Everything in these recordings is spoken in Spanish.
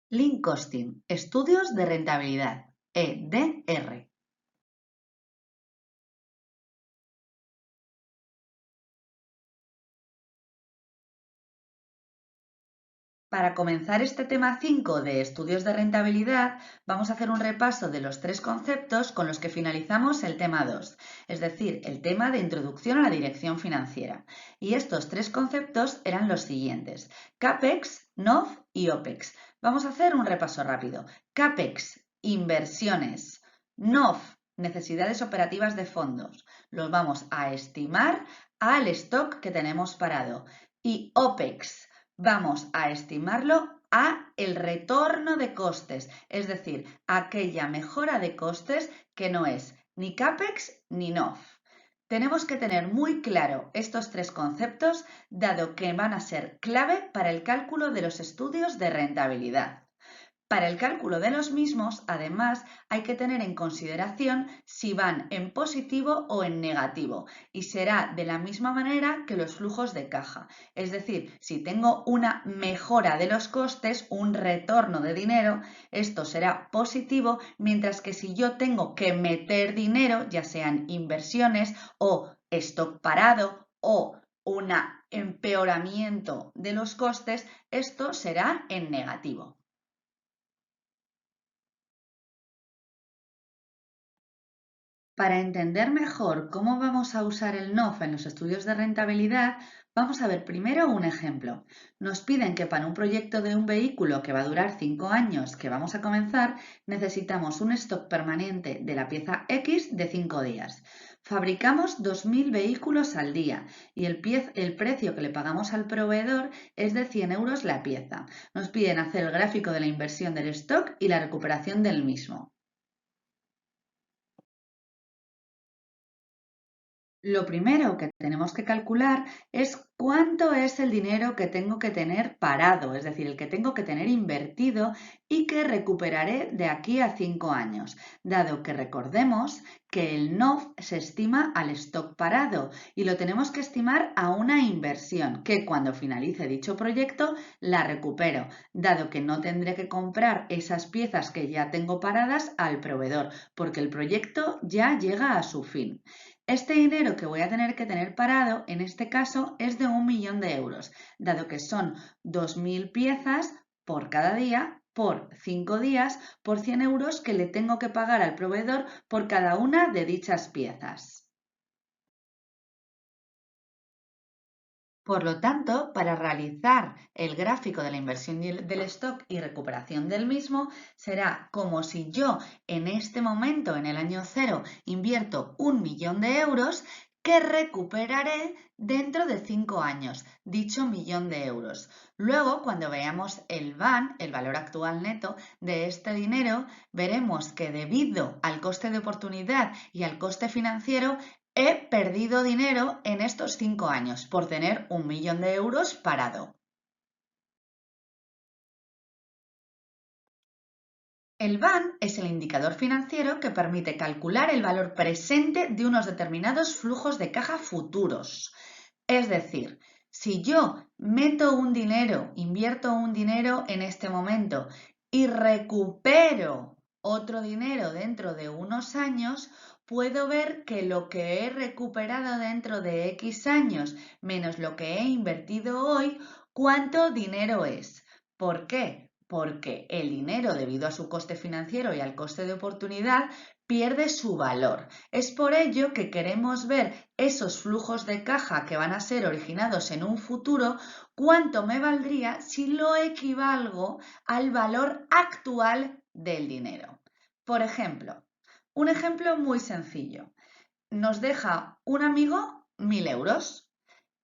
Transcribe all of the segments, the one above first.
Link Costing, Estudios de Rentabilidad, EDR. Para comenzar este tema 5 de estudios de rentabilidad, vamos a hacer un repaso de los 3 conceptos con los que finalizamos el tema 2, es decir, el tema de introducción a la dirección financiera. Y estos 3 conceptos eran los siguientes: CAPEX, NOF y OPEX. Vamos a hacer un repaso rápido. CAPEX, inversiones. NOF, necesidades operativas de fondos. Los vamos a estimar al stock que tenemos parado. Y OPEX, vamos a estimarlo a el retorno de costes, es decir, aquella mejora de costes que no es ni CAPEX ni NOF. Tenemos que tener muy claro estos 3 conceptos, dado que van a ser clave para el cálculo de los estudios de rentabilidad. Para el cálculo de los mismos, además, hay que tener en consideración si van en positivo o en negativo, y será de la misma manera que los flujos de caja. Es decir, si tengo una mejora de los costes, un retorno de dinero, esto será positivo, mientras que si yo tengo que meter dinero, ya sean inversiones o stock parado o un empeoramiento de los costes, esto será en negativo. Para entender mejor cómo vamos a usar el NOF en los estudios de rentabilidad, vamos a ver primero un ejemplo. Nos piden que para un proyecto de un vehículo que va a durar 5 años que vamos a comenzar, necesitamos un stock permanente de la pieza X de 5 días. Fabricamos 2.000 vehículos al día y el precio que le pagamos al proveedor es de 100 euros la pieza. Nos piden hacer el gráfico de la inversión del stock y la recuperación del mismo. Lo primero que tenemos que calcular es cuánto es el dinero que tengo que tener parado, es decir, el que tengo que tener invertido y que recuperaré de aquí a 5 años, dado que recordemos que el NOF se estima al stock parado y lo tenemos que estimar a una inversión que cuando finalice dicho proyecto la recupero, dado que no tendré que comprar esas piezas que ya tengo paradas al proveedor, porque el proyecto ya llega a su fin. Este dinero que voy a tener que tener parado, en este caso, es de 1.000.000 de euros, dado que son 2.000 piezas por cada día, por 5 días, por 100 euros que le tengo que pagar al proveedor por cada una de dichas piezas. Por lo tanto, para realizar el gráfico de la inversión del stock y recuperación del mismo, será como si yo en este momento, en el año 0, invierto 1.000.000 de euros que recuperaré dentro de 5 años, dicho 1.000.000 de euros. Luego, cuando veamos el VAN, el valor actual neto de este dinero, veremos que debido al coste de oportunidad y al coste financiero, he perdido dinero en estos 5 años por tener 1.000.000 de euros parado. El VAN es el indicador financiero que permite calcular el valor presente de unos determinados flujos de caja futuros. Es decir, si yo meto un dinero, invierto un dinero en este momento y recupero otro dinero dentro de unos años, puedo ver que lo que he recuperado dentro de X años menos lo que he invertido hoy, ¿cuánto dinero es? ¿Por qué? Porque el dinero, debido a su coste financiero y al coste de oportunidad, pierde su valor. Es por ello que queremos ver esos flujos de caja que van a ser originados en un futuro, cuánto me valdría si lo equivalgo al valor actual del dinero. Por ejemplo, un ejemplo muy sencillo. Nos deja un amigo 1.000 euros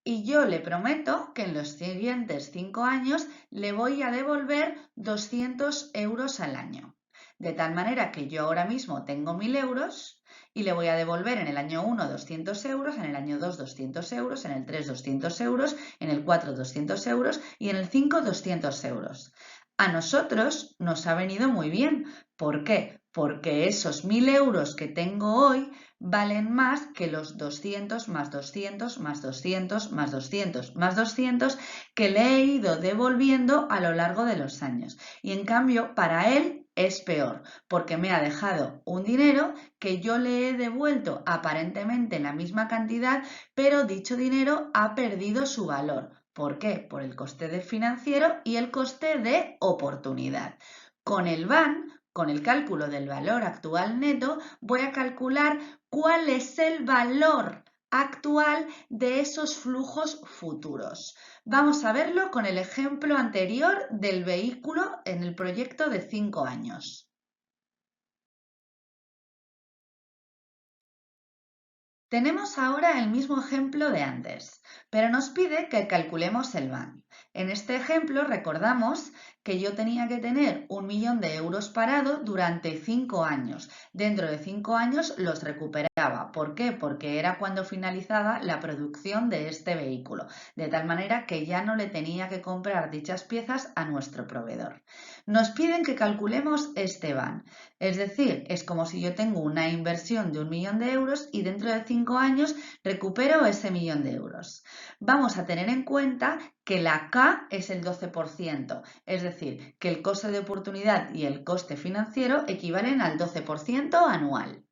y yo le prometo que en los siguientes 5 años le voy a devolver 200 euros al año. De tal manera que yo ahora mismo tengo 1.000 euros y le voy a devolver en el año 1 200 euros, en el año 2 200 euros, en el 3 200 euros, en el 4 200 euros y en el 5 200 euros. A nosotros nos ha venido muy bien. ¿Por qué? porque esos 1.000 euros que tengo hoy valen más que los 200 más 200 más 200 más 200 más 200 que le he ido devolviendo a lo largo de los años. Y en cambio, para él es peor, porque me ha dejado un dinero que yo le he devuelto aparentemente la misma cantidad, pero dicho dinero ha perdido su valor. ¿Por qué? Por el coste de financiero y el coste de oportunidad. Con el VAN, con el cálculo del valor actual neto, voy a calcular cuál es el valor actual de esos flujos futuros. Vamos a verlo con el ejemplo anterior del vehículo en el proyecto de 5 años. Tenemos ahora el mismo ejemplo de antes, pero nos pide que calculemos el VAN. En este ejemplo recordamos que yo tenía que tener 1.000.000 de euros parado durante 5 años. Dentro de 5 años los recuperaba. ¿Por qué? Porque era cuando finalizaba la producción de este vehículo, de tal manera que ya no le tenía que comprar dichas piezas a nuestro proveedor. Nos piden que calculemos este VAN. Es decir, es como si yo tengo una inversión de 1.000.000 de euros y dentro de 5 años recupero ese 1.000.000 de euros. Vamos a tener en cuenta que la K es el 12%, es decir, que el coste de oportunidad y el coste financiero equivalen al 12% anual.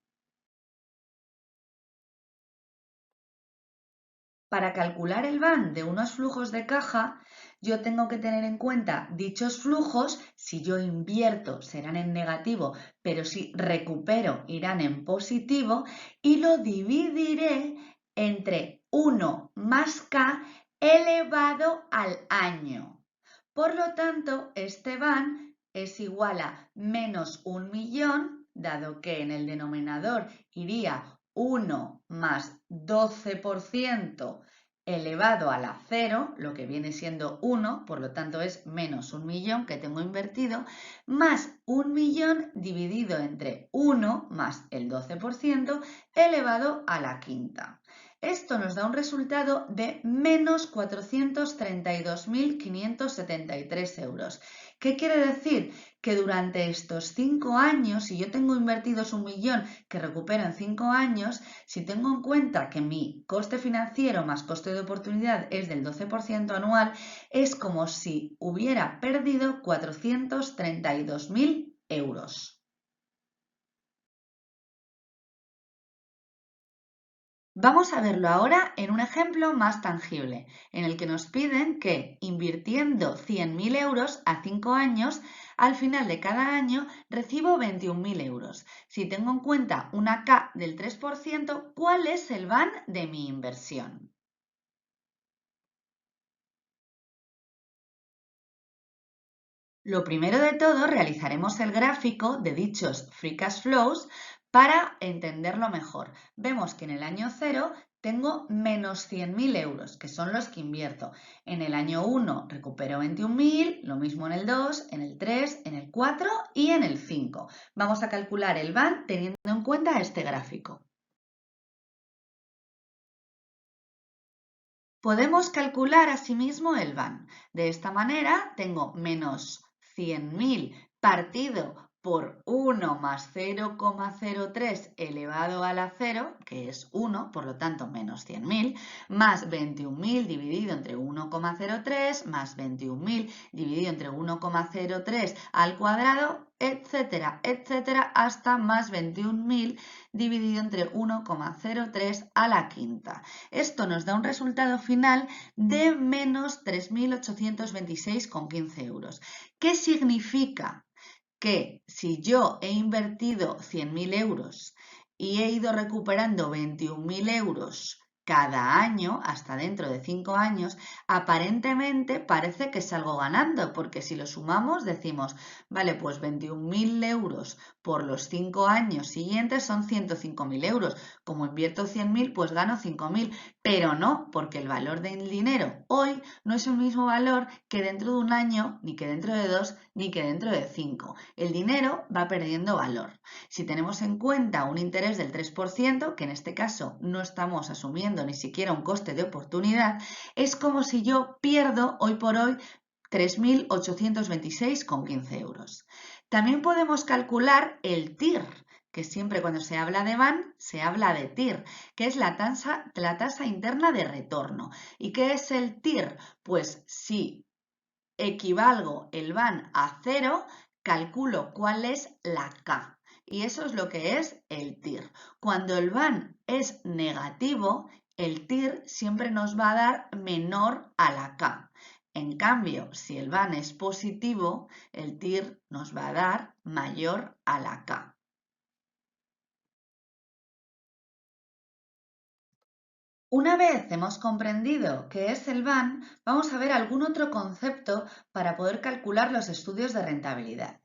Para calcular el VAN de unos flujos de caja, yo tengo que tener en cuenta dichos flujos. Si yo invierto serán en negativo, pero si recupero irán en positivo y lo dividiré entre 1 más K elevado al año. Por lo tanto, este VAN es igual a menos 1.000.000, dado que en el denominador iría 1 más 12% elevado a la 0, lo que viene siendo 1, por lo tanto es menos 1.000.000 que tengo invertido, más 1.000.000 dividido entre 1 más el 12% elevado a la quinta. Esto nos da un resultado de menos 432.573 euros. ¿Qué quiere decir? Que durante estos 5 años, si yo tengo invertidos 1.000.000 que recupero en 5 años, si tengo en cuenta que mi coste financiero más coste de oportunidad es del 12% anual, es como si hubiera perdido 432.000 euros. Vamos a verlo ahora en un ejemplo más tangible, en el que nos piden que, invirtiendo 100.000 euros a 5 años, al final de cada año recibo 21.000 euros. Si tengo en cuenta una K del 3%, ¿cuál es el VAN de mi inversión? Lo primero de todo, realizaremos el gráfico de dichos free cash flows para entenderlo mejor. Vemos que en el año 0 tengo menos 100.000 euros, que son los que invierto. En el año 1 recupero 21.000, lo mismo en el 2, en el 3, en el 4 y en el 5. Vamos a calcular el VAN teniendo en cuenta este gráfico. Podemos calcular asimismo el VAN. De esta manera tengo menos 100.000 partido por 1 más 0,03 elevado a la 0, que es 1, por lo tanto menos 100.000, más 21.000 dividido entre 1,03, más 21.000 dividido entre 1,03 al cuadrado, etcétera, etcétera, hasta más 21.000 dividido entre 1,03 a la quinta. Esto nos da un resultado final de menos 3.826,15 euros. ¿Qué significa? Que si yo he invertido 100.000 euros y he ido recuperando 21.000 euros cada año, hasta dentro de 5 años, aparentemente parece que salgo ganando, porque si lo sumamos decimos, vale, pues 21.000 euros por los 5 años siguientes son 105.000 euros. Como invierto 100.000, pues gano 5.000, pero no, porque el valor del dinero hoy no es el mismo valor que dentro de un año, ni que dentro de 2, ni que dentro de 5. El dinero va perdiendo valor. Si tenemos en cuenta un interés del 3%, que en este caso no estamos asumiendo ni siquiera un coste de oportunidad, es como si yo pierdo hoy por hoy 3.826,15 euros. También podemos calcular el TIR, que siempre cuando se habla de van se habla de TIR, que es la tasa interna de retorno. ¿Y qué es el TIR? Pues si equivalgo el van a 0, calculo cuál es la K. Y eso es lo que es el TIR. Cuando el van es negativo, el TIR siempre nos va a dar menor a la K. En cambio, si el van es positivo, el TIR nos va a dar mayor a la K. Una vez hemos comprendido qué es el van, vamos a ver algún otro concepto para poder calcular los estudios de rentabilidad.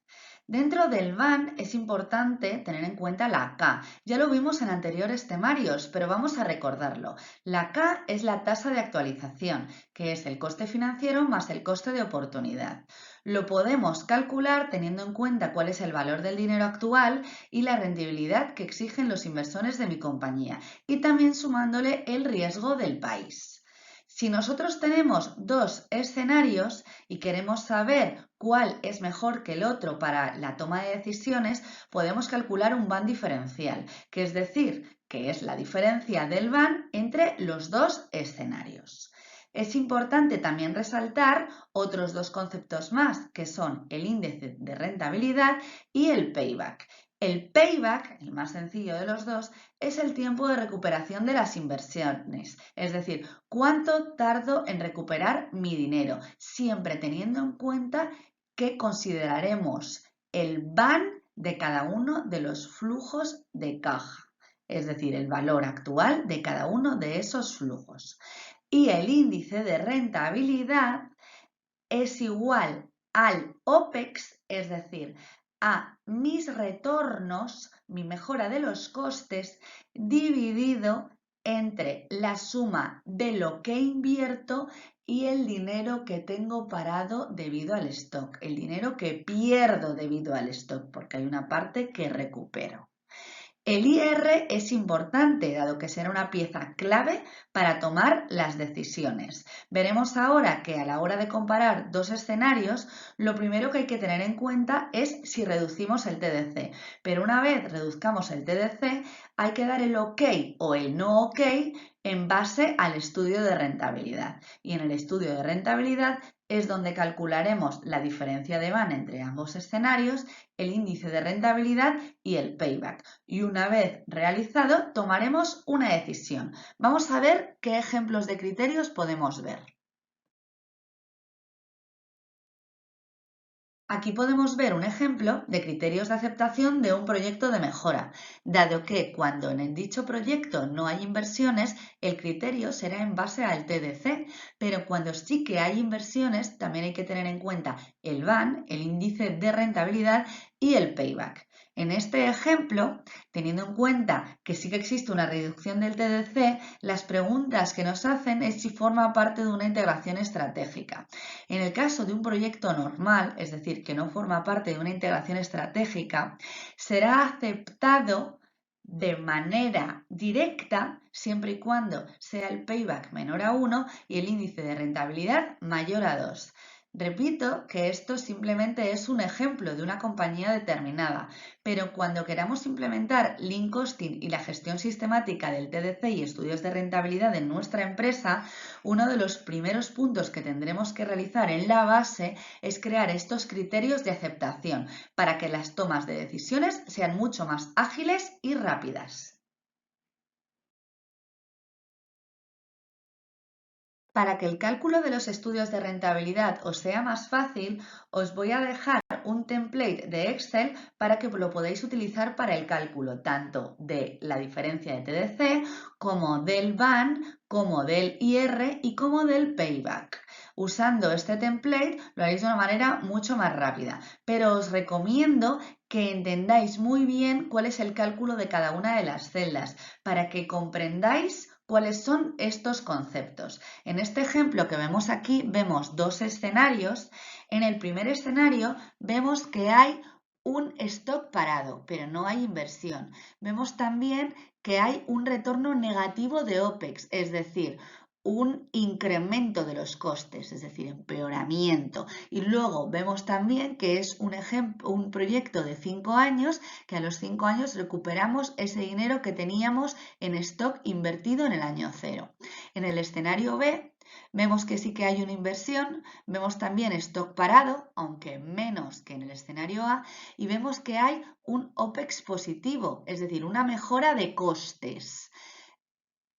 Dentro del van es importante tener en cuenta la K. Ya lo vimos en anteriores temarios, pero vamos a recordarlo. La K es la tasa de actualización, que es el coste financiero más el coste de oportunidad. Lo podemos calcular teniendo en cuenta cuál es el valor del dinero actual y la rentabilidad que exigen los inversores de mi compañía, y también sumándole el riesgo del país. Si nosotros tenemos dos escenarios y queremos saber cuál es mejor que el otro para la toma de decisiones, podemos calcular un van diferencial, que es decir, que es la diferencia del van entre los dos escenarios. Es importante también resaltar otros dos conceptos más, que son el índice de rentabilidad y el payback. El payback, el más sencillo de los dos, es el tiempo de recuperación de las inversiones, es decir, cuánto tardo en recuperar mi dinero, siempre teniendo en cuenta que consideraremos el van de cada uno de los flujos de caja, es decir, el valor actual de cada uno de esos flujos. Y el índice de rentabilidad es igual al OPEX, es decir, a mis retornos, mi mejora de los costes, dividido entre la suma de lo que invierto y el dinero que tengo parado debido al stock, el dinero que pierdo debido al stock, porque hay una parte que recupero. El IR es importante, dado que será una pieza clave para tomar las decisiones. Veremos ahora que a la hora de comparar dos escenarios, lo primero que hay que tener en cuenta es si reducimos el TDC. Pero una vez reduzcamos el TDC, hay que dar el OK o el no OK en base al estudio de rentabilidad. Y en el estudio de rentabilidad es donde calcularemos la diferencia de van entre ambos escenarios, el índice de rentabilidad y el payback. Y una vez realizado, tomaremos una decisión. Vamos a ver qué ejemplos de criterios podemos ver. Aquí podemos ver un ejemplo de criterios de aceptación de un proyecto de mejora, dado que cuando en dicho proyecto no hay inversiones, el criterio será en base al TDC, pero cuando sí que hay inversiones, también hay que tener en cuenta el van, el índice de rentabilidad y el payback. En este ejemplo, teniendo en cuenta que sí que existe una reducción del TDC, las preguntas que nos hacen es si forma parte de una integración estratégica. En el caso de un proyecto normal, es decir, que no forma parte de una integración estratégica, será aceptado de manera directa siempre y cuando sea el payback menor a 1 y el índice de rentabilidad mayor a 2. Repito que esto simplemente es un ejemplo de una compañía determinada, pero cuando queramos implementar Lean Costing y la gestión sistemática del TDC y estudios de rentabilidad en nuestra empresa, uno de los primeros puntos que tendremos que realizar en la base es crear estos criterios de aceptación para que las tomas de decisiones sean mucho más ágiles y rápidas. Para que el cálculo de los estudios de rentabilidad os sea más fácil, os voy a dejar un template de Excel para que lo podáis utilizar para el cálculo tanto de la diferencia de TDC como del van, como del IR y como del payback. Usando este template lo haréis de una manera mucho más rápida, pero os recomiendo que entendáis muy bien cuál es el cálculo de cada una de las celdas para que comprendáis cuáles son estos conceptos. En este ejemplo que vemos aquí vemos dos escenarios. En el primer escenario vemos que hay un stock parado, pero no hay inversión. Vemos también que hay un retorno negativo de OPEX, es decir, un incremento de los costes, es decir, empeoramiento. Y luego vemos también que es un proyecto de 5 años, que a los 5 años recuperamos ese dinero que teníamos en stock invertido en el año 0. En el escenario B vemos que sí que hay una inversión, vemos también stock parado, aunque menos que en el escenario A, y vemos que hay un OPEX positivo, es decir, una mejora de costes.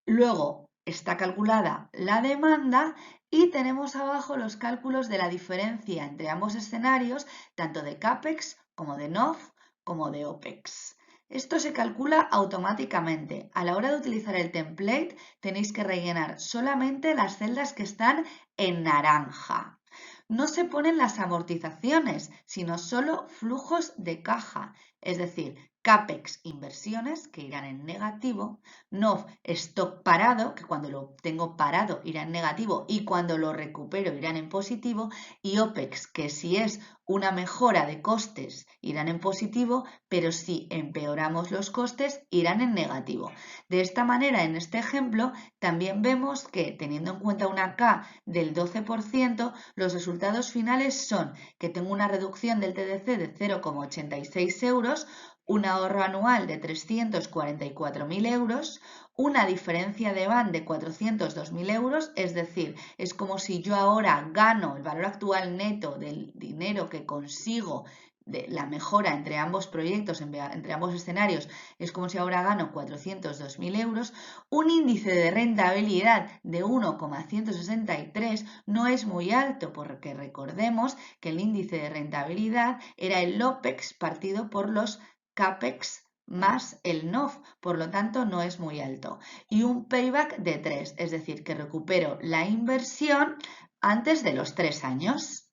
Luego está calculada la demanda y tenemos abajo los cálculos de la diferencia entre ambos escenarios, tanto de CAPEX como de NOF como de OPEX. Esto se calcula automáticamente. A la hora de utilizar el template tenéis que rellenar solamente las celdas que están en naranja. No se ponen las amortizaciones, sino solo flujos de caja, es decir, CAPEX inversiones que irán en negativo, NOF stock parado, que cuando lo tengo parado irá en negativo y cuando lo recupero irán en positivo, y OPEX, que si es una mejora de costes irán en positivo, pero si empeoramos los costes irán en negativo. De esta manera, en este ejemplo, también vemos que teniendo en cuenta una K del 12%, los resultados finales son que tengo una reducción del TDC de 0,86 euros, un ahorro anual de 344.000 euros, una diferencia de van de 402.000 euros, es decir, es como si yo ahora gano el valor actual neto del dinero que consigo de la mejora entre ambos proyectos, entre ambos escenarios, es como si ahora gano 402.000 euros, un índice de rentabilidad de 1,163 no es muy alto, porque recordemos que el índice de rentabilidad era el OPEX partido por los CAPEX más el NOF, por lo tanto no es muy alto. Y un payback de 3, es decir, que recupero la inversión antes de los 3 años.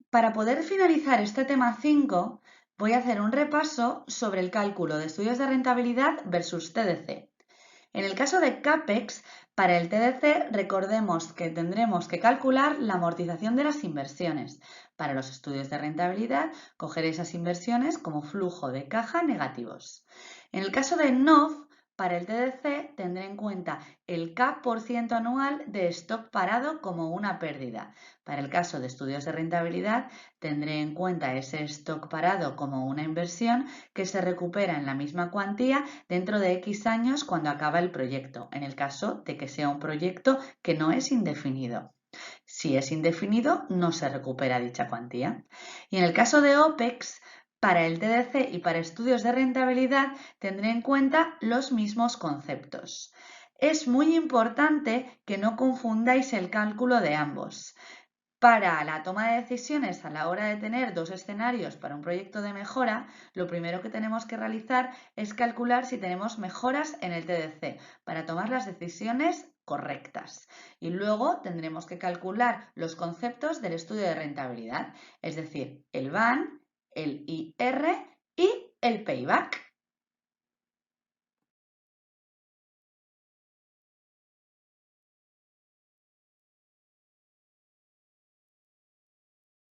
Para poder finalizar este tema 5, voy a hacer un repaso sobre el cálculo de estudios de rentabilidad versus TDC. En el caso de CAPEX, para el TDC recordemos que tendremos que calcular la amortización de las inversiones. Para los estudios de rentabilidad, coger esas inversiones como flujo de caja negativos. En el caso de NOF, para el TDC tendré en cuenta el K% anual de stock parado como una pérdida. Para el caso de estudios de rentabilidad, tendré en cuenta ese stock parado como una inversión que se recupera en la misma cuantía dentro de X años cuando acaba el proyecto, en el caso de que sea un proyecto que no es indefinido. Si es indefinido, no se recupera dicha cuantía. Y en el caso de OPEX, para el TDC y para estudios de rentabilidad tendré en cuenta los mismos conceptos. Es muy importante que no confundáis el cálculo de ambos. Para la toma de decisiones a la hora de tener dos escenarios para un proyecto de mejora, lo primero que tenemos que realizar es calcular si tenemos mejoras en el TDC para tomar las decisiones correctas. Y luego tendremos que calcular los conceptos del estudio de rentabilidad, es decir, el VAN, el IR y el payback.